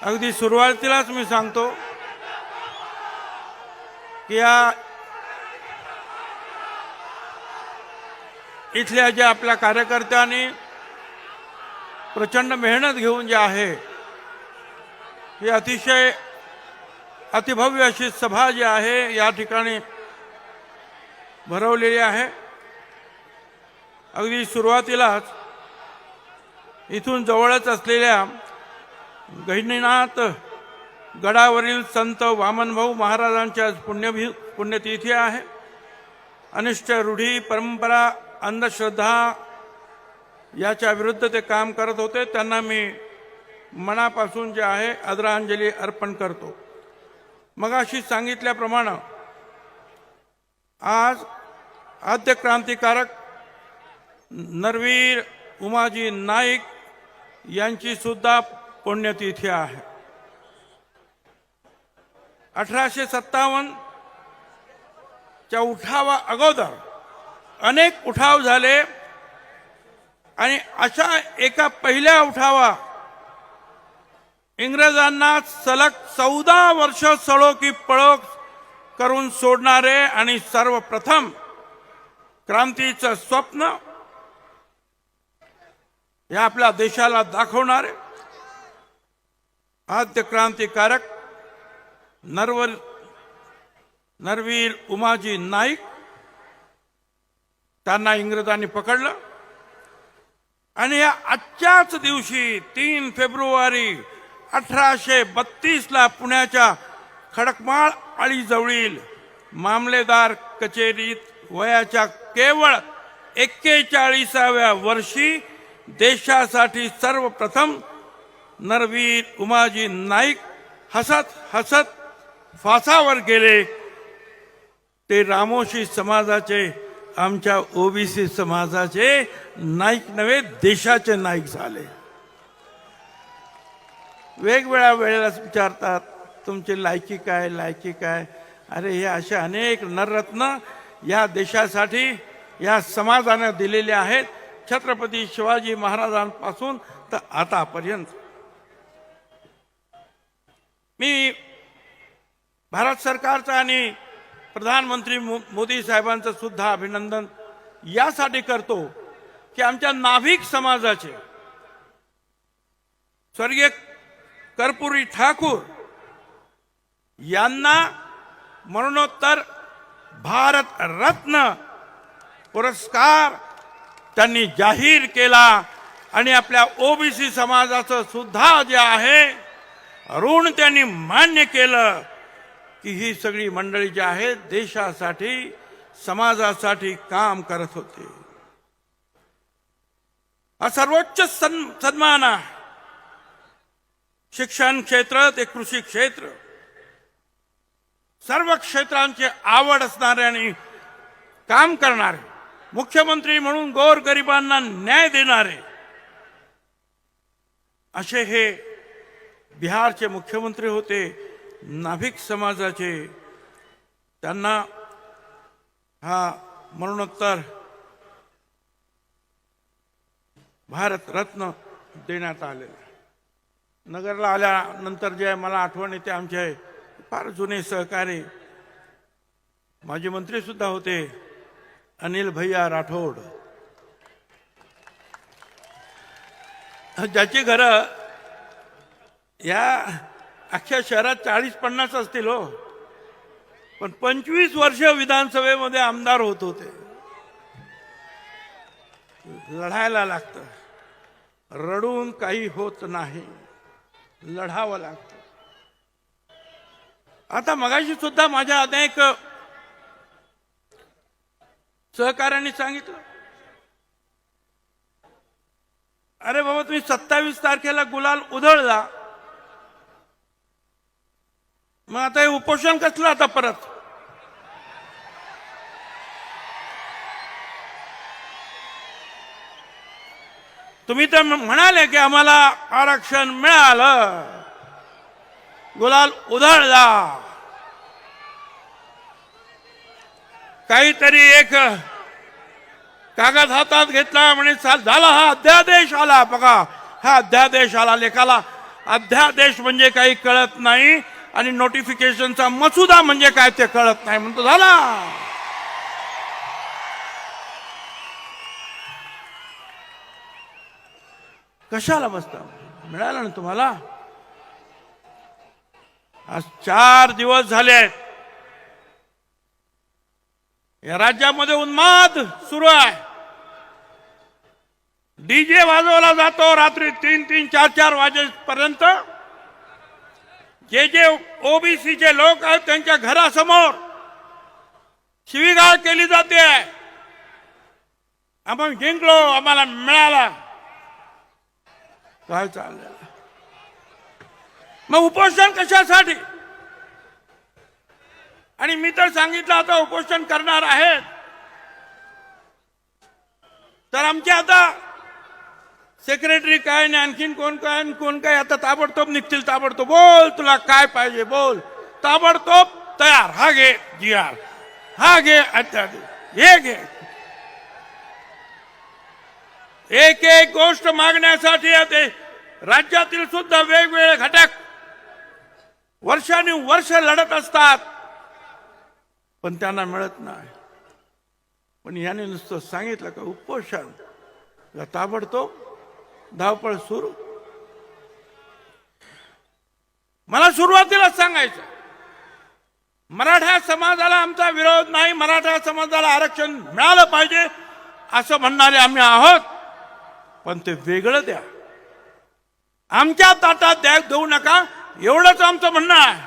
अगदी सुरुवातीलाच मी सांगतो की या इथल्या ज्या आपल्या कार्यकर्त्यांनी प्रचंड मेहनत घेऊन जे आहे ही अतिशय अतिभव्य अशी सभा जी आहे या ठिकाणी भरवलेली आहे। अगदी सुरुवातीलाच इथून जवळच असलेल्या गहिनीनाथ गडावरील संत वामनभाऊ महाराजांच्या पुण्यतिथी आहे। अनिष्ट रूढी परंपरा अंधश्रद्धा याच्या विरुद्ध ते काम करत होते, त्यांना मी मनापासून जे आहे आदरांजली अर्पण करतो। मगाशी सांगितल्याप्रमाणे आज आद्य क्रांतिकारक नरवीर उमाजी नाईक यांची सुद्धा पुण्यतिथी आहे। 1857 च्या उठावा अगोदर अनेक उठाव झाले आणि अशा एका पहिल्या उठावा इंग्रजांना सलग 14 वर्ष सळो की पळो करून सोडणारे आणि सर्वप्रथम क्रांतीचं स्वप्न या आपल्या देशाला दाखवणारे आद्य क्रांतिकारक नरवीर उमाजी नाईक, त्यांना इंग्रजांनी पकडलं आणि या आजच्याच दिवशी 3 फेब्रुवारी 1832 ला पुण्याच्या खडकमाळ आळीजवळील मामलेदार कचेरीत वयाच्या केवळ 41व्या वर्षी देशासाठी सर्वप्रथम नरवीर उमाजी नाईक हसत हसत फासावर गेले। ते रामोशी समाजाचे, आमच्या ओबीसी समाजाचे नाईक नव्हे, देशाचे नाईक झाले। वेगवेगळ्या वेळेला विचारतात तुमची लायकी काय, लायकी काय। अरे हे असे अनेक नररत्न या देशासाठी या समाजाने दिलेले आहेत, छत्रपती शिवाजी महाराजांपासून तर आतापर्यंत। मी भारत सरकारचा आणि प्रधानमंत्री मोदी साहेबांचं सुद्धा अभिनंदन यासाठी करतो की आमच्या नाभिक समाजाचे स्वर्गीय कर्पूरी ठाकूर यांना मरणोत्तर भारत रत्न पुरस्कार त्यांनी जाहीर केला आणि आपल्या ओबीसी समाजाचं सुद्धा जे आहे ऋण त्यांनी मान्य केलं की ही सगळी मंडळी जी आहे देशासाठी समाजासाठी काम करत होते। हा सर्वोच्च सन्मान आहे। शिक्षण क्षेत्र ते कृषी क्षेत्र सर्व क्षेत्रांची आवड असणारे आणि काम करणारे, मुख्यमंत्री म्हणून गोरगरिबांना न्याय देणारे असे हे बिहारचे मुख्यमंत्री होते, नाभिक समाजाचे। त्यांना हा मरणोत्तर भारत रत्न देण्यात आलेला। नगरला आल्यानंतर जे मला आठवण येते आमचे फार जुने सहकारी माजी मंत्री सुद्धा होते अनिल भैया राठोड, ज्याची घरं या अख्ख्या शहरात 40-50 असतील हो, पण 25 वर्ष विधानसभेमध्ये आमदार होत होते। लढायला लागतं, रडून काही होत नाही, लढावं लागतं। आता मगाशी सुद्धा माझ्या अनेक सहकार्यांनी सांगितलं, अरे बाबा तुम्ही 27 तारखेला गुलाल उधळला, मग आता हे उपोषण कसलं आता परत? तुम्ही तर म्हणाले की आम्हाला आरक्षण मिळालं, गुलाल उधळला, काहीतरी एक कागद हातात घेतला म्हणे झाला, हा अध्यादेश आला बघा, हा अध्यादेश आला, लेखाला अध्यादेश म्हणजे काही कळत नाही आणि नोटिफिकेशनचा मसुदा म्हणजे काय ते कळत नाही म्हणतो झाला. कशाला बसता? मिळालं ना तुम्हाला. आज 4 दिवस झाले आहेत या राज्यामध्ये उन्माद सुरू आहे. डीजे वाजवला जातो रात्री 3-3, 4-4 वाजेपर्यंत. जे ओबीसीचे लोक आहेत त्यांच्या घरासमोर शिवीगाळ केली जाते. आपण जिंकलो, आम्हाला मिळाला. काय चाललं मग? उपोषण कशासाठी? आणि मी तर सांगितलं आता उपोषण करणार आहेत तर आमचे आता सेक्रेटरी काय आणि आणखीन कोण काय आता ताबडतोब निघतील. ताबडतोब बोल, तुला काय पाहिजे बोल. ताबडतोब तयार. हा घे GR, हा घे अध्यादेश, हे घे. एक एक गोष्ट मागण्यासाठी ते राज्यातील सुद्धा वेगवेगळे घटक वर्षानुवर्ष लढत असतात पण त्यांना मिळत नाही. पण याने नुसतं सांगितलं का उपोषण, ताबडतोब धावपळ सुरू. मला सुरुवातीला सांगायचं मराठा समाजाला आमचा विरोध नाही, मराठा समाजाला आरक्षण मिळालं पाहिजे असं म्हणणारे आम्ही आहोत. पण ते वेगळं द्या, आमच्या ताटात देऊ नका, एवढंच आमचं म्हणणं आहे.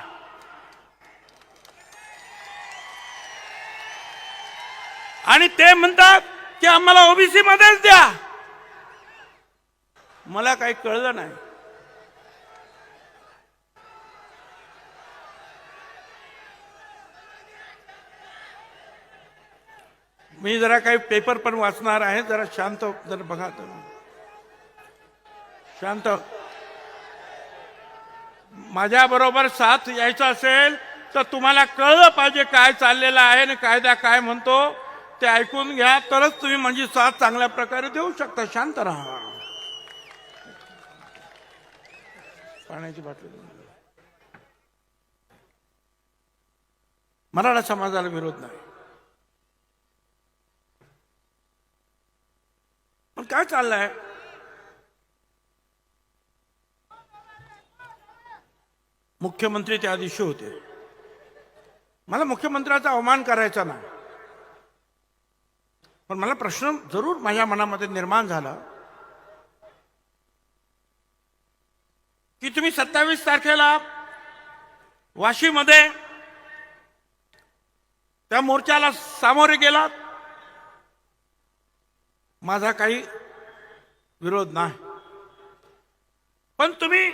आणि ते म्हणतात की आम्हाला ओबीसी मध्येच द्या. मला काही कळलं नाही. मी जरा काही पेपर पण वाचणार आहे. जरा शांत जरा बघा. शांत. माझ्या बरोबर साथ यायचा असेल तर तुम्हाला कळलं पाहिजे काय चाललेलं आहे आणि कायदा काय म्हणतो ते ऐकून घ्या, तरच तुम्ही माझी साथ चांगल्या प्रकारे देऊ शकता. शांत राहा. पाण्याची बाटली. मराठा समाजाला विरोध नाही, पण काय चाललंय? मुख्यमंत्री त्या दिवशी होते. मला मुख्यमंत्र्याचा अवमान करायचा नाही, पण मला प्रश्न जरूर माझ्या मनामध्ये निर्माण झाला की तुम्ही 27 तारखेला वाशीमध्ये त्या मोर्चाला सामोरे गेलात. माझा काही विरोध नाही, पण तुम्ही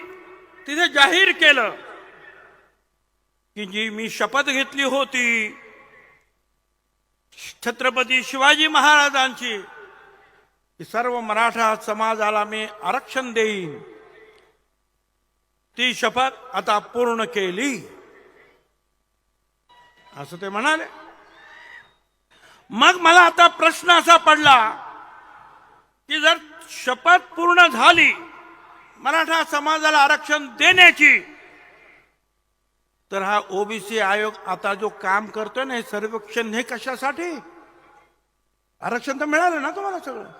तिथे जाहीर केलं की जी मी शपथ घेतली होती छत्रपती शिवाजी महाराजांची की सर्व मराठा समाजाला मी आरक्षण देईन, ती शपथ आता पूर्ण केली असं ते म्हणाले. मग मला आता प्रश्न असा पडला की जर शपथ पूर्ण झाली मराठा समाजाला आरक्षण देण्याची, तर हा ओबीसी आयोग आता जो काम करतोय ना, हे सर्वेक्षण, हे कशासाठी? आरक्षण तर मिळालं ना तुम्हाला सगळं.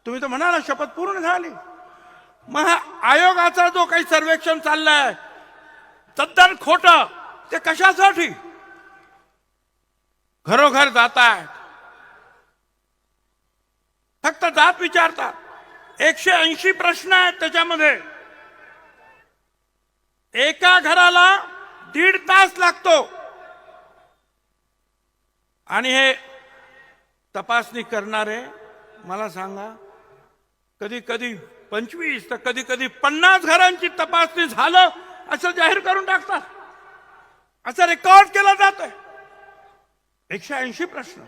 तुम्ही तर म्हणाला शपथ पूर्ण झाली. मग हा आयोगाचा जो काही सर्वेक्षण चाललंय तद्दन खोटं, ते कशासाठी? घरोघर जातायत, फक्त जात विचारतात. 180 प्रश्न आहेत त्याच्यामध्ये. एका घराला 1.5 तास लागतो आणि हे तपासणी करणारे मला सांगा, कधी कधी 25 तर कधी कधी 50 घरांची तपासणी झालं असं जाहीर करून टाकतात. असं रेकॉर्ड केलं जातंय. 180 प्रश्न,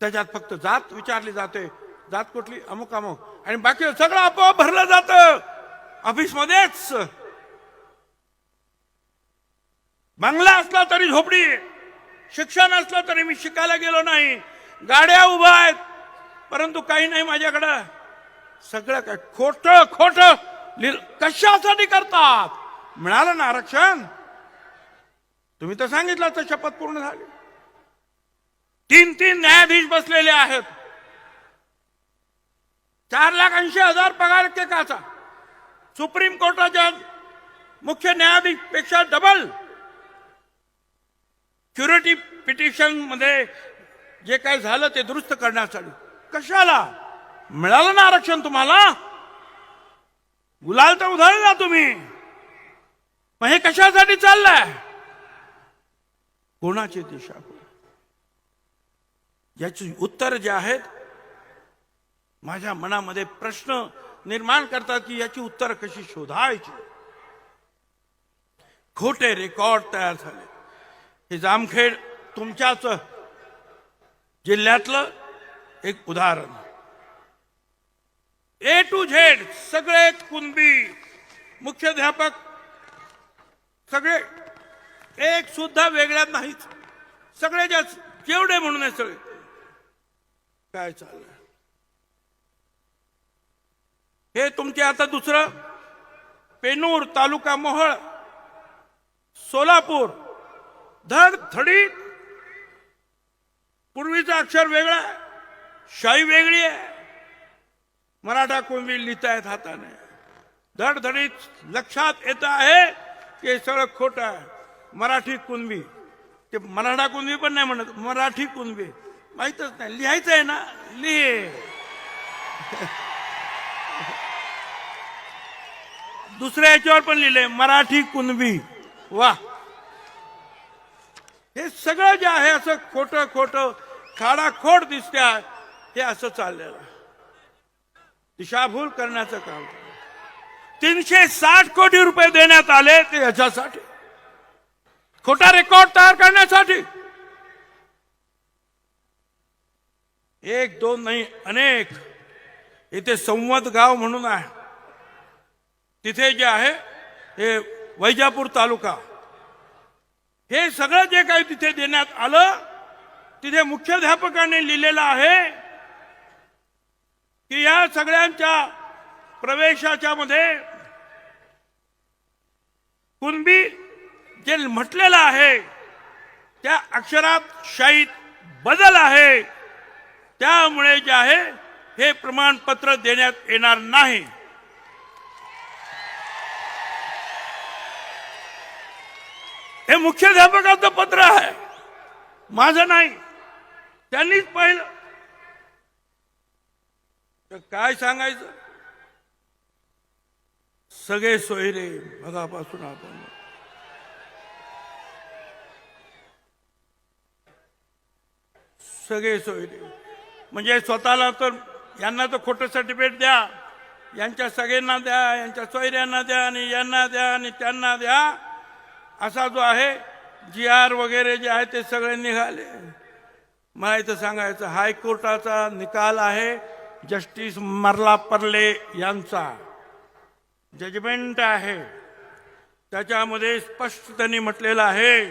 त्याच्यात फक्त जात विचारली जाते. जात कुठली? अमुक अमुक, आणि बाकी सगळं आपोआप भरलं जातं ऑफिसमध्येच. बंगला असला तरी झोपडी, शिक्षण असलं तरी मी शिकायला गेलो नाही, गाड्या उभ्या आहेत परंतु काही नाही माझ्याकडं. सगळं काय खोटं खोटं कशासाठी करतात? मिळालं ना आरक्षण? तुम्ही तर सांगितलं तर शपथ पूर्ण झाली. 3 न्यायाधीश बसलेले आहेत. 4,80,000 पगार एकेकाचा. सुप्रीम कोर्टाच्या मुख्य न्यायाधीश पेक्षा डबल. क्युरेटी पिटिशन मध्ये जे काय झालं ते दुरुस्त करण्यासाठी. कशाला? मिळालं ना आरक्षण तुम्हाला? गुलाल तर उधळले ना तुम्ही. मग हे कशासाठी चाललंय? कोणाची दिशा? याची उत्तर जे आहेत माझ्या मनामध्ये प्रश्न निर्माण करतात की याची उत्तर कशी शोधायची. खोटे रेकॉर्ड तयार झाले. हे जामखेड तुमच्याच जिल्ह्यातलं एक उदाहरण. A to Z सगळे कुणबी मुख्याध्यापक सगळे एक सुद्धा वेगळ्या नाहीत. सगळे जेवढे म्हणून आहे सगळे. काय चाललंय हे तुमचे? आता दुसरं पेनूर तालुका मोहोळ सोलापूर धडधडीत. पूर्वीचं अक्षर वेगळं आहे, शाई वेगळी आहे. मराठा कुणबी लिहितायत हाताने. धडधडीत लक्षात येत आहे की हे सगळं खोटं आहे. मराठी कुणबी ते मराठा कुणबी पण नाही म्हणत, मराठी कुणबी. माहितच नाही. लिहायचं आहे ना, लिहे. दुसऱ्या याच्यावर पण लिहिले मराठी कुणबी. वा. हे सगळं जे आहे असं खोटं खोटं खाडाखोड दिसते. हे असं चाललेलं दिशाभूल करण्याचं काम. 360 कोटी रुपये देण्यात आले ते याच्यासाठी, खोटा रेकॉर्ड तयार करण्यासाठी. 1 2 नाही, अनेक. इथे संवत गाव म्हणून आहे. तिथे जे आहे हे वैजापूर तालुका. हे सगळं जे काही तिथे देण्यात आलं, तिथे मुख्याध्यापकाने लिहिलेलं आहे की या सगळ्यांच्या प्रवेशाच्या मध्ये कुणबी जे म्हटलेलं आहे त्या अक्षरात शाईत बदल आहे. त्यामुळे जे आहे हे प्रमाणपत्र देण्यात येणार नाही. हे मुख्याध्यापकाचं पत्र आहे, माझं नाही. त्यांनीच पाहिलं. तर काय सांगायचं? सगळे सोयरे बघापासून आपण सगळे सोयरे म्हणजे स्वतःला तर यांना तर खोटं सर्टिफिकेट द्या, यांच्या सगळ्यांना द्या, यांच्या सोयऱ्यांना द्या, आणि यांना द्या, आणि त्यांना द्या. असा जो आहे GR वगैरे जे आहे ते सगळे निघाले. मला इथं सांगायचं हायकोर्टाचा निकाल आहे, जस्टिस मर्ला-पर्ले यांचा जजमेंट आहे. त्याच्यामध्ये स्पष्ट त्यांनी म्हटलेलं आहे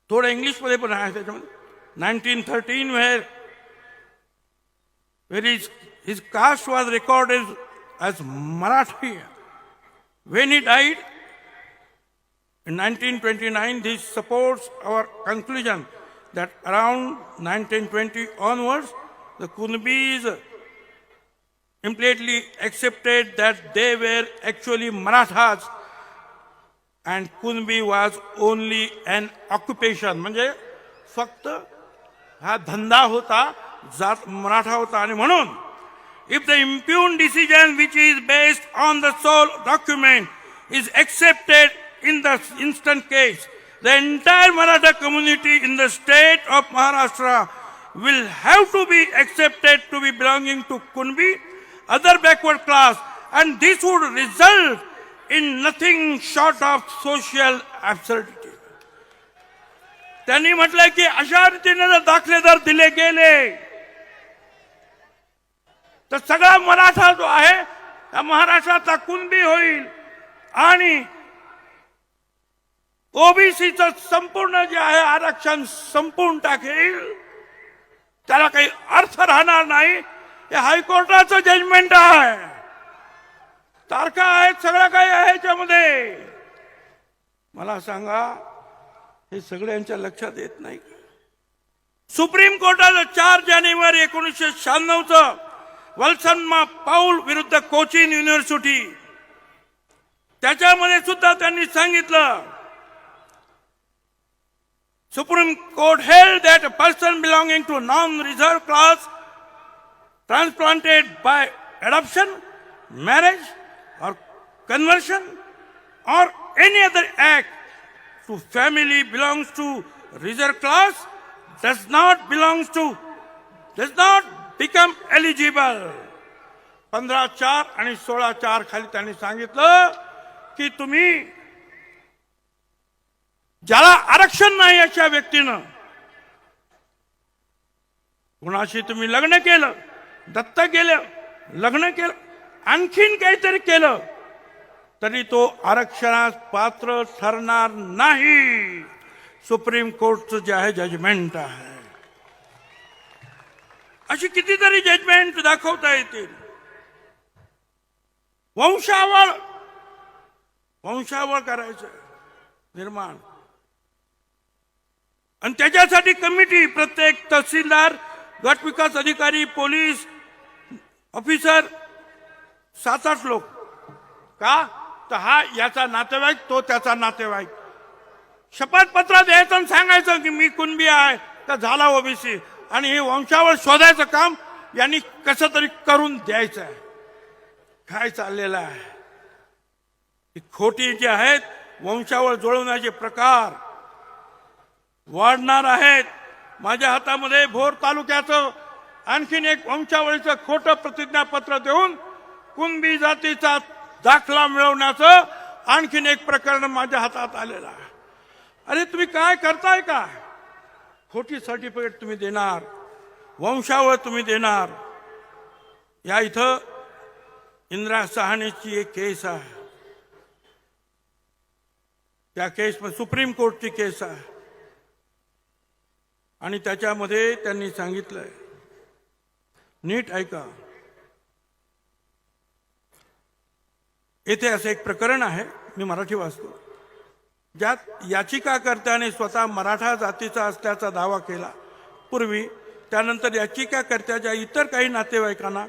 थोडं इंग्लिश मध्ये पण आहे त्याच्यामध्ये. 1913 where his caste was recorded as Marathi. When he died in 1929, this supports our conclusion that around 1920 onwards, the Kunbis implicitly accepted that they were actually Marathas and Kunbi was only an occupation. म्हणजे फक्त हा धंदा होता, जात मराठा होता. आणि म्हणून if the impugned decision which is based on the sole document is accepted in the instant case, the entire Maratha community in the state of Maharashtra will have to be accepted to be belonging to Kunbi, other backward class, and this would result in nothing short of social absurdity. त्यांनी म्हटलं की अशा रीतीने जर दाखले जर दिले गेले तर सगळा मराठा जो आहे त्या महाराष्ट्राचा कुणबी होईल आणि ओबीसीचं संपूर्ण जे आहे आरक्षण संपून टाकेल. त्याला काही अर्थ राहणार नाही. हे हायकोर्टाचं जजमेंट आहे, तारखा आहेत, सगळं काही आहे याच्यामध्ये. मला सांगा, हे सगळ्यांच्या लक्षात येत नाही का? सुप्रीम कोर्टाचं 4 जानेवारी 1996 वल्सन पाऊल विरुद्ध कोचिन युनिव्हर्सिटी, त्याच्यामध्ये सुद्धा त्यांनी सांगितलं, Supreme Court held that a person belonging to non-reserved class transplanted by adoption, marriage or conversion or any other act to family belongs to reserved class does not become eligible. 15(4) आणि 16(4) खाली त्यांनी सांगितलं की तुम्ही ज्याला आरक्षण नाही अशा व्यक्तीनं कुणाशी तुम्ही लग्न केलं, दत्तक गेलं, लग्न केलं, आणखीन काहीतरी केलं तरी तो आरक्षणास पात्र ठरणार नाही. सुप्रीम कोर्टचं जे आहे जजमेंट आहे. अशी कितीतरी जजमेंट दाखवता येतील. वंशावळ करायचं निर्माण, आणि त्याच्यासाठी कमिटी, प्रत्येक तहसीलदार, गट विकास अधिकारी, पोलीस ऑफिसर, 7-8 लोक. का तर हा याचा नातेवाईक, तो त्याचा नातेवाईक. शपथपत्र द्यायचं आणि सांगायचं की मी कुणबी आहे का झाला ओबीसी, आणि हे वंशावळ शोधायचं काम यांनी कसं तरी करून द्यायचं आहे. काय चाललेलं आहे? खोटी जे आहेत वंशावळ जुळवण्याचे प्रकार वाढणार आहेत. माझ्या हातामध्ये भोर तालुक्याचं आणखीन एक वंशावळीचं खोटं प्रतिज्ञापत्र देऊन कुणबी जातीचा दाखला मिळवण्याचं आणखीन एक प्रकरण माझ्या हातात आलेलं आहे. अरे तुम्ही काय करताय का? खोटी सर्टिफिकेट तुम्ही देणार, वंशावळ तुम्ही देणार. या इथं इंदिरा सहानीची एक केस आहे. त्या केसमध्ये सुप्रीम कोर्टची केस आहे आणि त्याच्यामध्ये त्यांनी सांगितलंय, नीट ऐका. येथे असं एक प्रकरण आहे, मी मराठी वाचतो, ज्यात याचिकाकर्त्याने स्वतः मराठा जातीचा असल्याचा दावा केला पूर्वी. त्यानंतर याचिकाकर्त्याच्या इतर काही नातेवाईकांना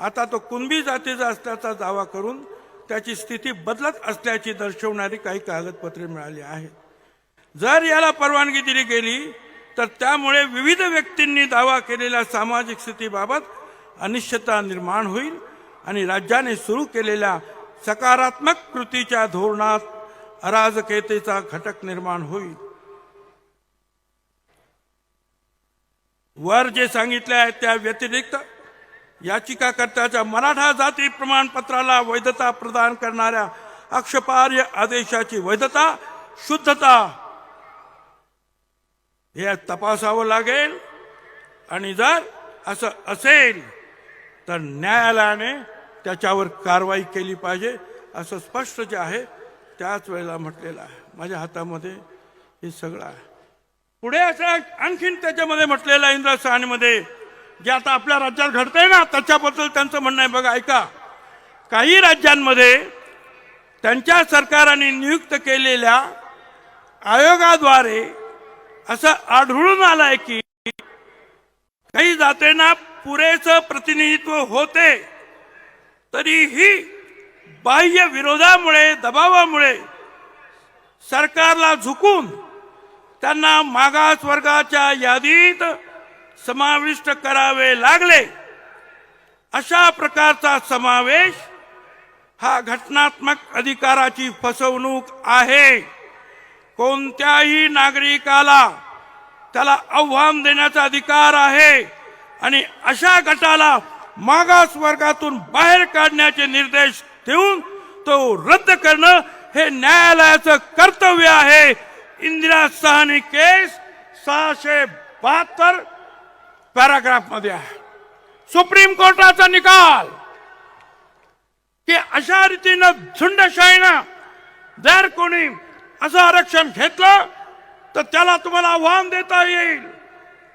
आता तो कुणबी जातीचा असल्याचा दावा करून त्याची स्थिती बदलत असल्याची दर्शवणारी काही कागदपत्रे मिळाली आहेत. जर याला परवानगी दिली गेली तर त्यामुळे विविध व्यक्तींनी दावा केलेल्या सामाजिक स्थितीबाबत अनिश्चितता निर्माण होईल आणि राज्याने सुरू केलेल्या सकारात्मक कृतीच्या धोरणात अराजकतेचा घटक निर्माण होईल. वर जे सांगितले आहे त्या व्यतिरिक्त याचिकाकर्त्याच्या मराठा जाती प्रमाणपत्राला वैधता प्रदान करणाऱ्या आक्षेपार्ह आदेशाची वैधता, शुद्धता हे तपासावं लागेल. आणि जर असं असेल तर न्यायालयाने त्याच्यावर कारवाई केली पाहिजे असं स्पष्ट जे आहे त्याच वेळेला म्हटलेलं आहे. माझ्या हातामध्ये हे सगळं आहे. पुढे असं आणखीन त्याच्यामध्ये म्हटलेलं आहे इंदिरा सहानीमध्ये, जे आता आपल्या राज्यात घडतंय ना त्याच्याबद्दल त्यांचं म्हणणं आहे. बघा ऐका, काही राज्यांमध्ये त्यांच्या सरकारांनी नियुक्त केलेल्या आयोगाद्वारे असं आढळून आलंय की काही जातींना पुरेसं प्रतिनिधित्व होते तरीही बाह्य विरोधामुळे, दबावामुळे सरकारला झुकून त्यांना मागास वर्गाच्या यादीत समाविष्ट करावे लागले. अशा प्रकारचा समावेश हा घटनात्मक अधिकाराची फसवणूक आहे. कोणत्याही नागरिकाला त्याला आव्हान देण्याचा अधिकार आहे आणि अशा गटाला मागास वर्गातून बाहेर काढण्याचे निर्देश देऊन तो रद्द करणं हे न्यायालयाचं कर्तव्य आहे. इंदिरा सहानी केस 672 पॅराग्राफ मध्ये आहे. सुप्रीम कोर्टाचा निकाल की अशा रीतीनं झुंडशाहीनं जर कोणी असं आरक्षण घेतलं तर त्याला तुम्हाला आव्हान देता येईल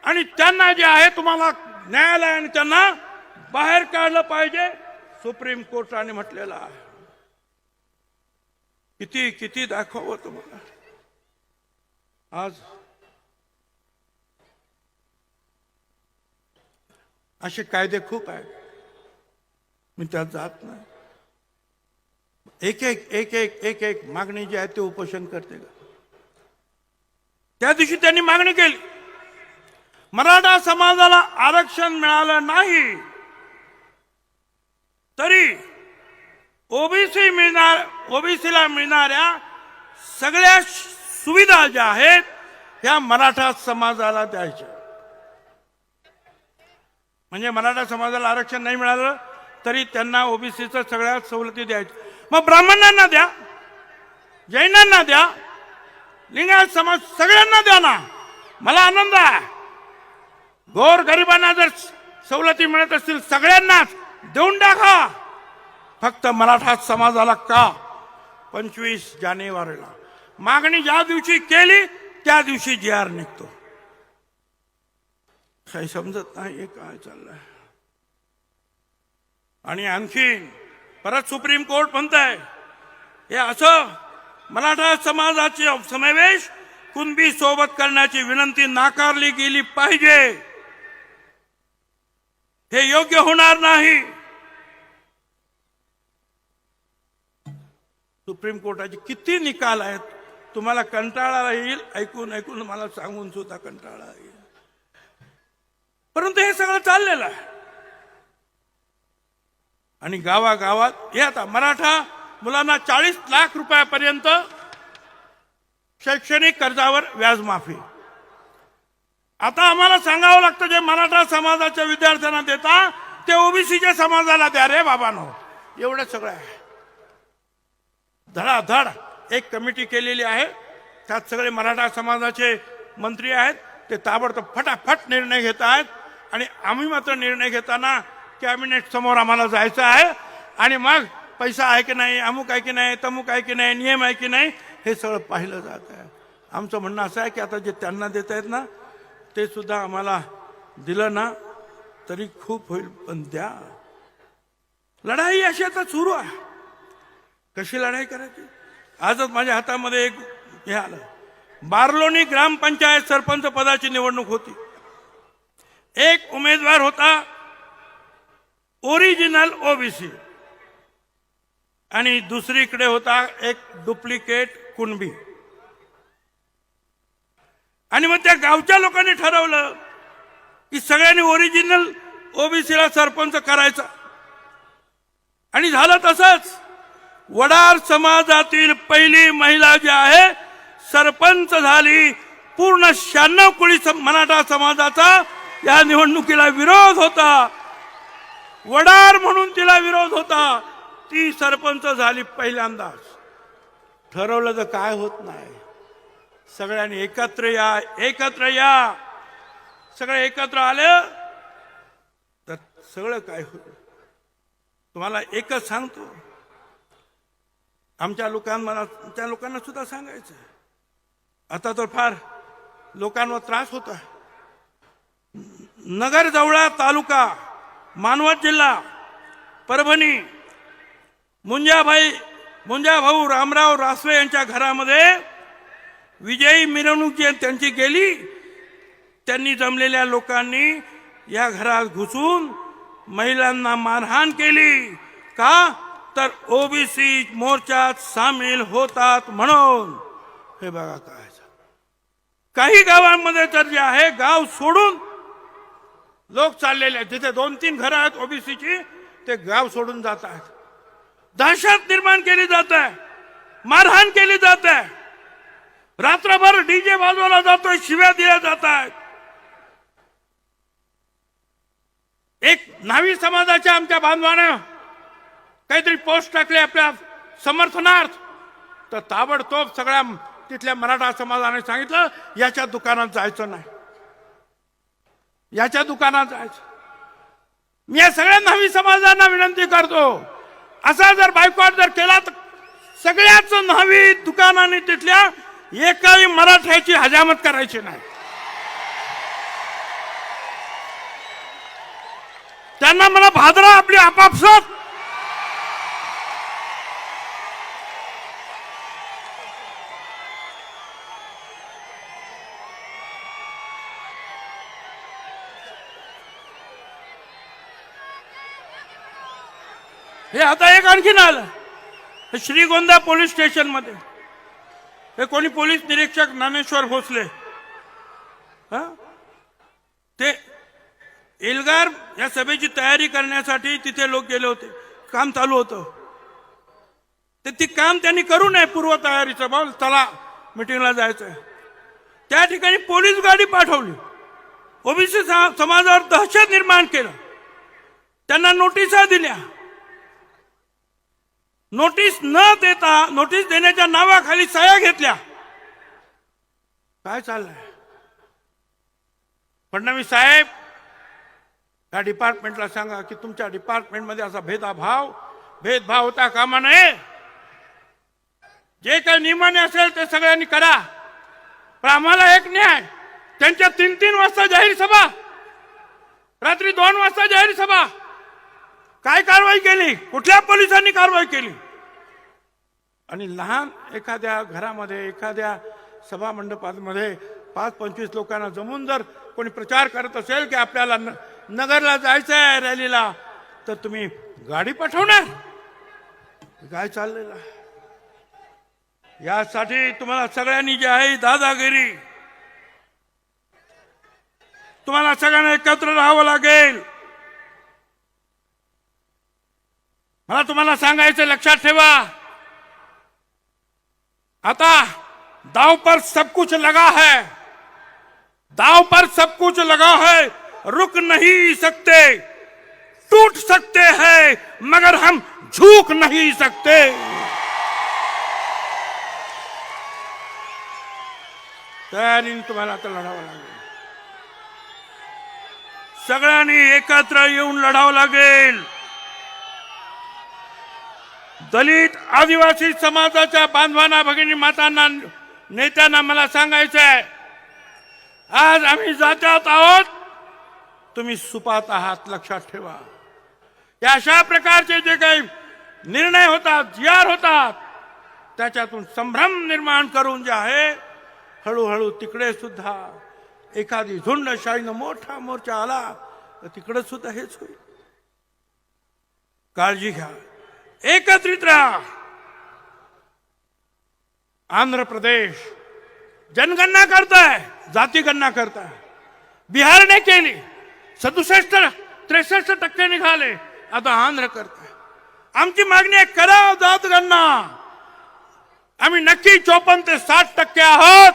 आणि त्यांना जे आहे तुम्हाला न्यायालयाने त्यांना बाहेर काढलं पाहिजे, सुप्रीम कोर्टाने म्हटलेलं आहे. किती किती दाखवावं तुम्हाला. आज असे कायदे खूप आहेत, मी त्यात जात नाही. एक एक एक एक एक एक मागणी जी आहे ते उपोषण करते का. त्या दिवशी त्यांनी मागणी केली, मराठा समाजाला आरक्षण मिळालं नाही तरी ओबीसीला मिळणाऱ्या सगळ्या सुविधा ज्या आहेत ह्या मराठा समाजाला द्यायच्या. म्हणजे मराठा समाजाला आरक्षण नाही मिळालं तरी त्यांना ओबीसीच्या सगळ्या सवलती द्यायच्या. मग ब्राह्मणांना द्या, जैनांना द्या, लिंगायत समाज सगळ्यांना द्या ना, मला आनंद आहे. गोर गरिबांना जर सवलती मिळत असतील सगळ्यांनाच देऊन टाका. फक्त मराठा समाजाला का. 25 जानेवारीला मागणी ज्या दिवशी केली त्या दिवशी GR निघतो. काही समजत नाही हे काय चाललंय. आणि आणखी परत सुप्रीम कोर्ट म्हणतंय हे असं मराठा समाजाचे समावेश कुणबी सोबत करण्याची विनंती नाकारली गेली पाहिजे, हे योग्य होणार नाही. सुप्रीम कोर्टाचे किती निकाल आहेत, तुम्हाला कंटाळा येईल ऐकून ऐकून, मला सांगून सुद्धा कंटाळा येईल. परंतु हे सगळं चाललेलं आहे. आणि गावागावात हे आता मराठा मुलांना 40 लाख रुपयापर्यंत शैक्षणिक कर्जावर व्याज माफी. आता आम्हाला सांगावं लागतं जे मराठा समाजाच्या विद्यार्थ्यांना देता ते ओबीसीच्या समाजाला द्या रे बाबांनो. एवढं सगळं आहे. धडाधड एक कमिटी केलेली आहे, त्यात सगळे मराठा समाजाचे मंत्री आहेत, ते ताबडतोब फटाफट निर्णय घेत आहेत. आणि आम्ही मात्र निर्णय घेताना कॅबिनेट समोर आम्हाला जायचं आहे आणि मग पैसा आहे की नाही, अमुक आहे की नाही, तमुक आहे की नाही, नियम आहे की नाही, हे सगळं पाहिलं जात आहे. आमचं म्हणणं असं आहे की आता जे त्यांना देत आहेत ना ते सुद्धा आम्हाला दिलं ना तरी खूप होईल, पण द्या. लढाई अशी आता सुरू आहे. कशी लढाई करायची. आजच माझ्या हातामध्ये एक हे आलं, बारलोणी ग्रामपंचायत सरपंच पदाची निवडणूक होती. एक उमेदवार होता ओरिजिनल ओबीसी आणि दुसरीकडे होता एक डुप्लिकेट कुणबी. आणि मग त्या गावच्या लोकांनी ठरवलं की सगळ्यांनी ओरिजिनल ओबीसीला सरपंच करायचा. आणि झालं तसंच. वडार समाजातील पहिली महिला जी आहे सरपंच झाली. पूर्ण 96 कोळी मराठा समाजाचा या निवडणुकीला विरोध होता. वडार म्हणून तिला विरोध होता. ती सरपंच झाली पहिल्यांदाच. ठरवलं तर काय होत नाही. सगळ्यांनी एकत्र या, एकत्र या. सगळे एकत्र आले तर सगळं काय होतं. तुम्हाला एकच सांगतो, आमच्या लोकांना, त्या लोकांना सुद्धा सांगायचं, आता तर फार लोकांवर त्रास होता. नगर जवळा तालुका, मानवत जिल्हा, परभणी, मुंजा भाऊ रामराव रासवे यांच्या घरामध्ये विजयी मिरवणूक जी त्यांची गेली. त्यांनी जमलेल्या लोकांनी या घरात घुसून महिलांना मारहाण केली. का तर ओबीसी मोर्चात सामील होतात म्हणून. हे बघा काय. काही गावांमध्ये तर जे आहे गाव सोडून लोक चाललेले आहेत. जिथे 2-3 घरं आहेत ओबीसीची ते गाव सोडून जात आहेत. दहशत निर्माण केली जात आहे, मारहाण केली जात आहे. रात्रभर डीजे वाजवला जातोय, शिव्या दिल्या जात आहेत. एक न्हावी समाजाच्या आमच्या बांधवानं काहीतरी पोस्ट टाकले आपल्या समर्थनार्थ, तर ताबडतोब सगळ्या तिथल्या मराठा समाजाने सांगितलं याच्या दुकानात जायचं नाही, याच्या दुकानात जायचं. मी या सगळ्या न्हावी समाजांना विनंती करतो, असा जर बायकॉट जर केला तर सगळ्याच न्हावी दुकानाने तिथल्या एकाही मराठ्याची हजामत करायची नाही. त्यांना मला भादरा आपली आपापसात हे आता एक आणखीन आलं श्रीगोंदा पोलीस स्टेशन मध्ये हे कोणी पोलीस निरीक्षक ज्ञानेश्वर भोसले ते एल्गार या सभेची तयारी करण्यासाठी तिथे लोक गेले होते काम चालू होतं ते काम त्यांनी करू नये पूर्व तयारीचं बोल चला मिटिंगला जायचंय त्या ठिकाणी पोलीस गाडी पाठवली ओबीसी समाजावर दहशत निर्माण केलं त्यांना नोटिसा दिल्या नोटीस न देता नोटीस देण्याच्या नावाखाली सह्या घेतल्या काय चाललंय फडणवीस साहेब या डिपार्टमेंटला सांगा की तुमच्या डिपार्टमेंटमध्ये असा भेदभाव होता कामा नये जे काही नियमाने असेल ते सगळ्यांनी करा पण आम्हाला एक न्याय त्यांच्या 3-3 वाजता जाहीर सभा रात्री 2 वाजता जाहीर सभा काय कारवाई केली कुठल्या पोलिसांनी कारवाई केली आणि लहान एखाद्या घरामध्ये एखाद्या सभा मंडपामध्ये 5-25 लोकांना जमून जर कोणी प्रचार करत असेल की आपल्याला नगरला जायचं आहे रॅलीला तर तुम्ही गाडी पाठवणार काय चाललेलं यासाठी तुम्हाला सगळ्यांनी जे आहे दादागिरी तुम्हाला सगळ्यांना एकत्र राहावं लागेल मला तुम्हाला सांगायचं लक्षात ठेवा आता दाव पर सब कुछ लगा है दाव पर सब कुछ लगा है रुक नहीं सकते टूट सकते हैं मगर हम झुक नहीं सकते तयारीने तुम्हाला आता लढावं लागेल सगळ्यांनी एकत्र येऊन लढावं लागेल दलित आदिवासी समाजाच्या बांधवांना भगिनी मातांना नेत्यांना मला सांगायचं आहे आज आम्ही जात्यात आहोत तुम्ही सुपात आहात लक्षात ठेवा या अशा प्रकारचे जे काही निर्णय होतात जीआर होतात त्याच्यातून संभ्रम निर्माण करून जे आहे हळूहळू तिकडे सुद्धा एखादी झुंडशाहीनं मोठा मोर्चा आला तर तिकडे सुद्धा हेच होईल काळजी घ्या एकत्रित राहा आंध्र प्रदेश जनगणना करताय जाती गणना करताय बिहारने केली 67-63% निघाले आता आंध्र करताय आमची मागणी आहे करा जात गणना आम्ही नक्की 54 ते 60% आहोत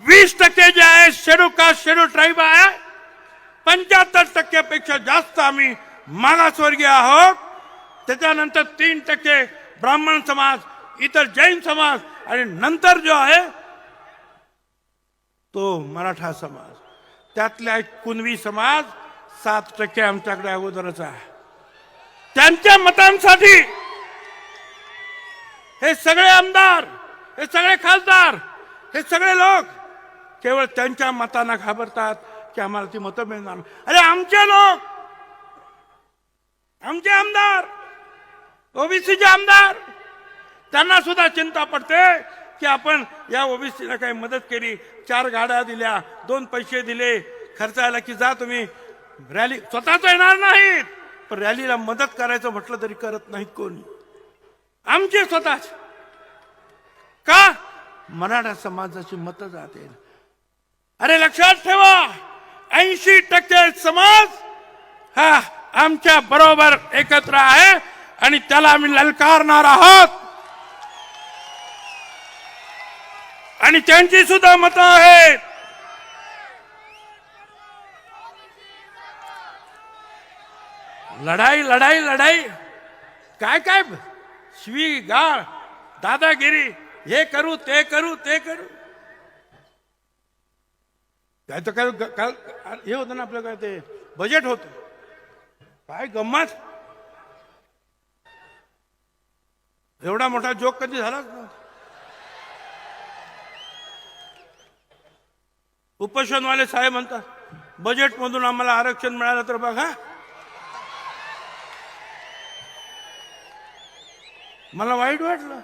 20% जे आहे शेड्यूल कास्ट शेड्यूल ट्राईब आहे 75% पेक्षा जास्त आम्ही मागासवर्गीय आहोत त्याच्यानंतर 3% ब्राह्मण समाज इतर जैन समाज आणि नंतर जो आहे तो मराठा समाज त्यातला एक कुणबी समाज 7% आमच्याकडे अगोदरच आहे त्यांच्या मतांसाठी हे सगळे आमदार हे सगळे खासदार हे सगळे लोक केवळ त्यांच्या मतांना घाबरतात की आम्हाला ती मतं मिळणार अरे आमचे लोक आमचे आमदार ओबीसीचे आमदार त्यांना सुद्धा चिंता पडते की आपण या ओबीसीला काही मदत केली 4 गाड्या दिल्या 2 पैसे दिले खर्चायला की जा तुम्ही रॅली स्वतःच येणार नाहीत पण रॅलीला मदत करायचं म्हटलं तरी करत नाहीत कोणी आमचे स्वतःच का मराठा समाजाची मतं जाते अरे लक्षात ठेवा 80% समाज हा आमच्या बरोबर एकत्र आहे आणि त्याला आम्ही ललकारणार आहोत आणि त्यांची सुद्धा मतं आहेत लढाई लढाई लढाई काय काय शिवी गाळ दादागिरी हे करू ते करू ते करू काय तर काय हे होतं ना आपलं काय ते बजेट होतं काय गंमत एवढा मोठा जोक कधी झाला उपोषणवाले साहेब म्हणतात बजेटमधून आम्हाला आरक्षण मिळालं तर बघा, मला वाईट वाटलं.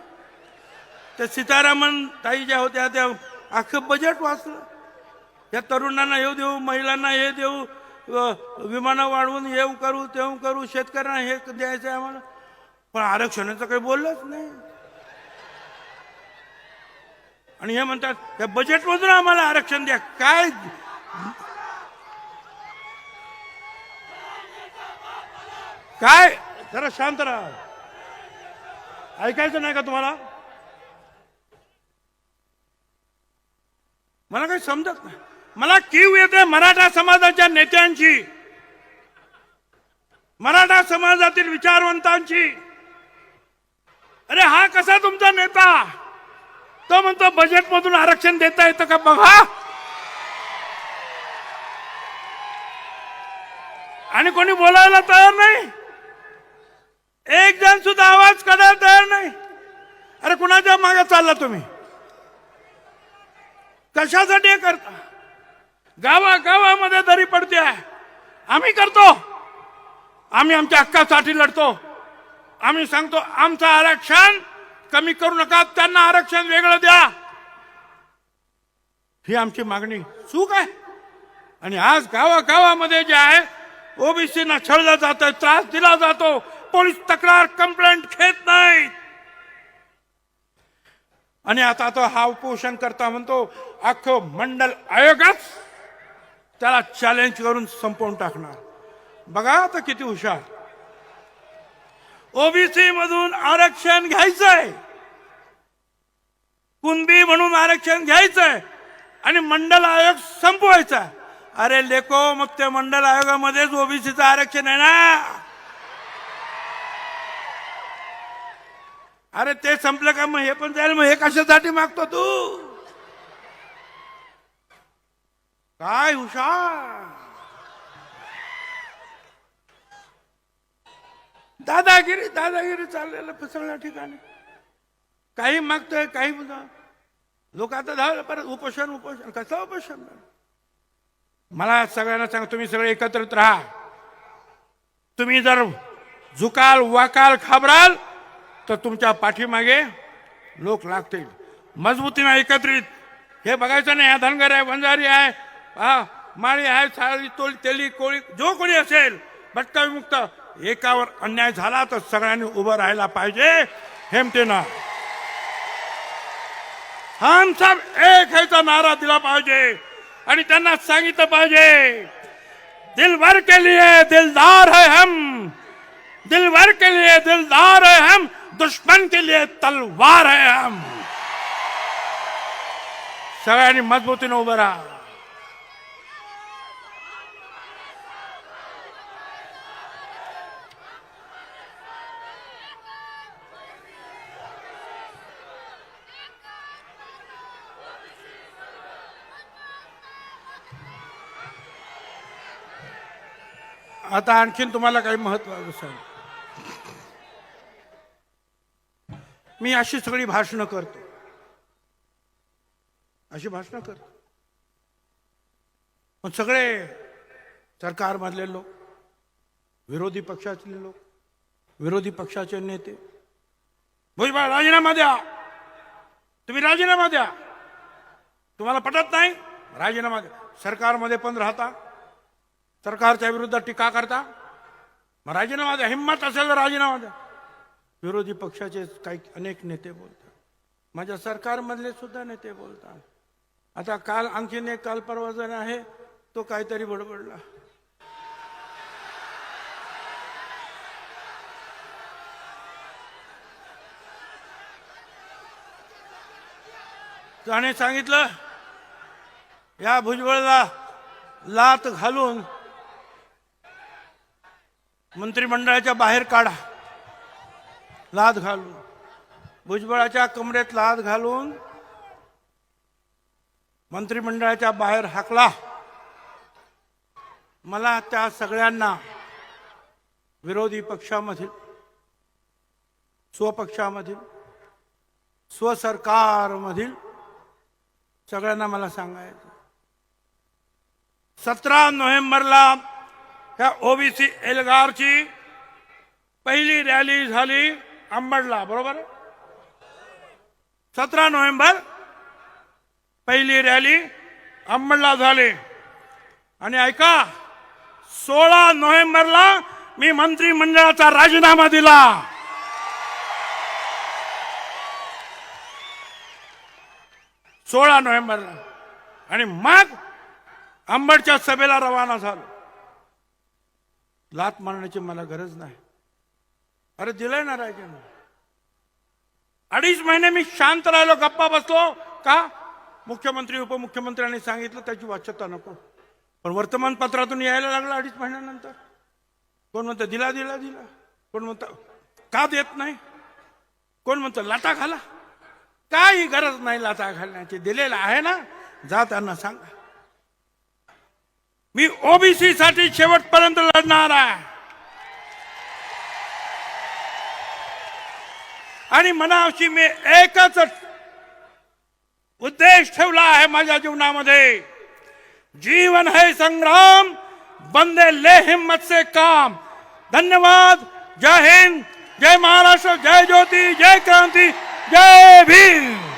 त्या सीतारामन ताई ज्या होत्या त्या अख्खं बजेट वाचलं. या तरुणांना हे देऊ, महिलांना हे देऊ, विमानं वाढवून हे करू ते करू, शेतकऱ्यांना हे द्यायचं आहे आम्हाला, पण आरक्षणाचं काही बोललंच नाही. आणि हे म्हणतात त्या बजेटमधून आम्हाला आरक्षण द्या. काय काय जरा शांत राहा. ऐकायचं नाही का तुम्हाला? मला काही समजत नाही. मला कीव येते मराठा समाजाच्या नेत्यांची, मराठा समाजातील विचारवंतांची. अरे हा कसा तुमचा नेता? तो म्हणतो बजेटमधून आरक्षण देता येतं का बघा. आणि कोणी बोलायला तयार नाही. एक जण सुद्धा आवाज काढायला तयार नाही. अरे कुणाच्या मागे चालला तुम्ही? कशासाठी हे करता? गावागावामध्ये दरी पडते आहे. आम्ही करतो, आम्ही आमच्या हक्कासाठी लढतो. आम्ही सांगतो आमचं आरक्षण कमी करू नका, त्यांना आरक्षण वेगळं द्या, ही आमची मागणी चूक आहे. आणि आज गावागावामध्ये जे आहे ओबीसीना छळलं जातं, त्रास दिला जातो, पोलीस तक्रार कंप्लेंट घेत नाहीत. आणि आता तो हा उपोषण करता म्हणतो अख्खं मंडल आयोगच त्याला चॅलेंज करून संपवून टाकणार. बघा आता किती हुशार. ओबीसी मधून आरक्षण घ्यायचंय, कुणबी म्हणून आरक्षण घ्यायचंय आणि मंडल आयोग संपवायचा. अरे लेको, मग ते मंडल आयोगामध्येच ओबीसीचं आरक्षण आहे ना. अरे ते संपलं का मग हे पण जाईल. मग हे कशासाठी मागतो तू? काय हुशार. दादागिरी दादागिरी चाललेलं फसवण्या ठिकाणी. काही मागतोय, काही लोक आता धावलं परत उपोषण उपोषण. कसं उपोषण? मला सगळ्यांना सांगा, तुम्ही सगळे एकत्रित राहा. तुम्ही जर झुकाल वाकाल खाबराल तर तुमच्या पाठीमागे लोक लागतील. मजबूतीने एकत्रित हे बघायचं नाही. हा धनगर आहे, वंजारी आहे, माळी आहे, साळी तोली तेली कोळी, जो कोणी असेल भटका विमुक्त, एकावर अन्याय झाला तर सगळ्यांनी उभं राहायला पाहिजे हेमतेनं. हम सब एक है चा नारा दिला पाहिजे आणि त्यांना सांगितलं पाहिजे दिलभर के लिए दिलदार है हम, दिलभर के लिए दिलदार है हम, दुश्मन के लिए तलवार है हम. सगळ्यांनी मजबूतीने उभं राहा. आता आणखीन तुम्हाला काही महत्त्वाचं सांग. मी अशी सगळी भाषणं करतो, अशी भाषणं करतो, पण सगळे सरकारमधले लोक, विरोधी पक्षातले लोक, विरोधी पक्षाचे नेते, भुजबळ राजीनामा द्या, तुम्ही राजीनामा द्या, तुम्हाला पटत नाही राजीनामा द्या. सरकारमध्ये पण राहता, सरकारच्या विरुद्ध टीका करता, मग राजीनामा द्या. हिंमत असेल तर राजीनामा द्या. विरोधी पक्षाचे काही अनेक नेते बोलतात, माझ्या सरकारमधले सुद्धा नेते बोलतात. आता काल आणखीन एक काल परवा जण आहे तो काहीतरी बडबडला. त्याने सांगितलं या भुजबळला लात घालून मंत्रिमंडळाच्या बाहेर काढा. लात घालून, भुजबळाच्या कमरेत लात घालून मंत्रिमंडळाच्या बाहेर हाकला. मला त्या सगळ्यांना विरोधी पक्षामधील, स्वपक्षामधील, स्वसरकारमधील सगळ्यांना मला सांगायचं, 17 नोव्हेंबरला ह्या ओबीसी एल्गारची पहिली रॅली झाली अंबडला, बरोबर. 17 नोव्हेंबर पहिली रॅली अंबडला झाली. आणि ऐका, 16 नोव्हेंबरला मी मंत्रिमंडळाचा राजीनामा दिला. 16 नोव्हेंबरला. आणि मग अंबडच्या सभेला रवाना झालो. लात मारण्याची मला गरज नाही. अरे दिलंय ना राजीनामा. 2.5 महिने मी शांत राहिलो, गप्पा बसलो. का? मुख्यमंत्री उपमुख्यमंत्र्यांनी सांगितलं त्याची वाच्यता नको. पण वर्तमानपत्रातून यायला लागला 2.5 महिन्यानंतर. कोण म्हणतं दिला दिला दिला, कोण म्हणतं का देत नाही, कोण म्हणतं लाटा घाला. काही गरज नाही लाटा घालण्याची, दिलेला आहे ना, जा त्यांना सांगा. मी ओबीसी साठी शेवटपर्यंत लढणार आहे. आणि मनाशी मी एकच उद्देश ठेवला आहे माझ्या जीवनामध्ये, जीवन है संग्राम, बंदे ले हिम्मत से काम. धन्यवाद. जय हिंद, जय महाराष्ट्र, जय ज्योति, जय क्रांति, जय भीम.